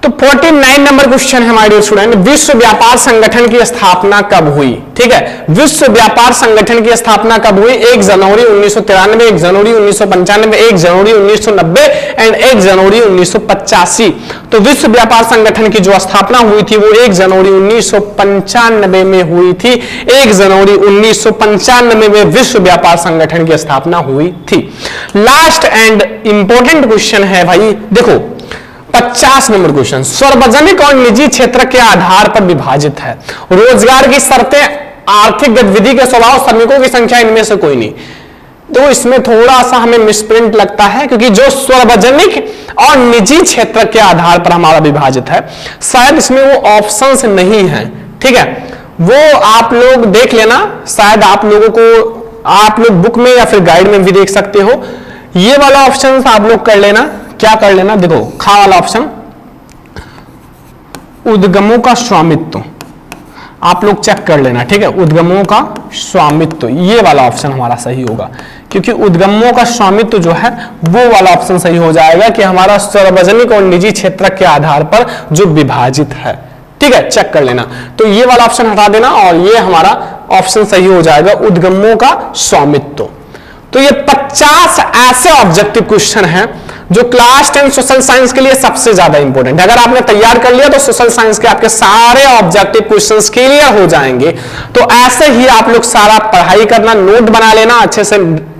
तो 49 नंबर क्वेश्चन है हमारे स्टूडेंट। विश्व व्यापार संगठन की स्थापना कब हुई? ठीक है, विश्व व्यापार संगठन की स्थापना कब हुई? 1 जनवरी 1993, 1 जनवरी 1995, 1 जनवरी 1990 एंड 1 जनवरी 1985। तो विश्व व्यापार संगठन की जो स्थापना हुई थी वो 1 जनवरी 1995 में हुई थी। 1 जनवरी 1995 में विश्व व्यापार संगठन की स्थापना हुई थी। लास्ट एंड इंपॉर्टेंट क्वेश्चन है भाई, देखो 50 नंबर क्वेश्चन। सार्वजनिक और निजी क्षेत्र के आधार पर विभाजित है। रोजगार की शर्तें, आर्थिक गतिविधि के स्वभाव, श्रमिकों की संख्या, इनमें से कोई नहीं। तो इसमें थोड़ा सा हमें मिसप्रिंट लगता है क्योंकि जो सार्वजनिक और निजी क्षेत्र के आधार पर हमारा विभाजित है, शायद इसमें वो ऑप्शंस नहीं है। ठीक है, वो आप लोग देख लेना, शायद आप लोगों को आप लोग बुक में या फिर गाइड में भी देख सकते हो। ये वाला ऑप्शन आप लोग कर लेना। क्या कर लेना? देखो खा वाला ऑप्शन, उद्गमों का स्वामित्व, आप लोग चेक कर लेना। ठीक है, उद्गमों का स्वामित्व, ये वाला ऑप्शन हमारा सही होगा क्योंकि उद्गमों का स्वामित्व जो है वो वाला ऑप्शन सही हो जाएगा कि हमारा सार्वजनिक और निजी क्षेत्र के आधार पर जो विभाजित है। ठीक है, चेक कर लेना। तो ये वाला ऑप्शन हटा देना और ये हमारा ऑप्शन सही हो जाएगा, उद्गमों का स्वामित्व। तो ये 50 ऐसे ऑब्जेक्टिव क्वेश्चन हैं जो क्लास 10 सोशल साइंस के लिए सबसे ज्यादा इंपॉर्टेंट है। अगर आपने तैयार कर लिया तो सोशल साइंस के आपके सारे ऑब्जेक्टिव क्वेश्चंस क्लियर हो जाएंगे। तो ऐसे ही आप लोग सारा पढ़ाई करना, नोट बना लेना, अच्छे से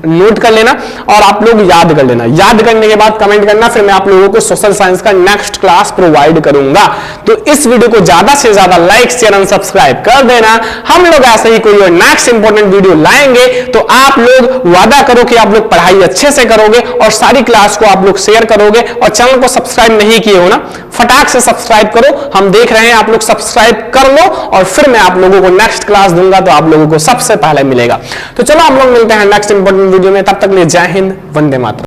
नोट कर लेना और आप लोग याद कर लेना। याद करने के बाद कमेंट करना, फिर मैं आप लोगों को सोशल साइंस का नेक्स्ट क्लास प्रोवाइड करूंगा। तो इस वीडियो को ज्यादा से ज्यादा लाइक, शेयर एंड सब्सक्राइब कर देना। हम लोग ऐसे ही कोई नेक्स्ट इंपॉर्टेंट वीडियो लाएंगे, तो आप लोग वादा करो कि आप लोग पढ़ाई अच्छे से करोगे और सारी क्लास को आप लोग शेयर करोगे। और चैनल को सब्सक्राइब नहीं किए हो ना, फटाक से सब्सक्राइब करो। हम देख रहे हैं, आप लोग सब्सक्राइब कर लो और फिर मैं आप लोगों को नेक्स्ट क्लास दूंगा तो आप लोगों को सबसे पहले मिलेगा। तो चलो हम लोग मिलते हैं नेक्स्ट इंपॉर्टेंट वीडियो में। तब तक के लिए जय हिंद, वंदे मातरम।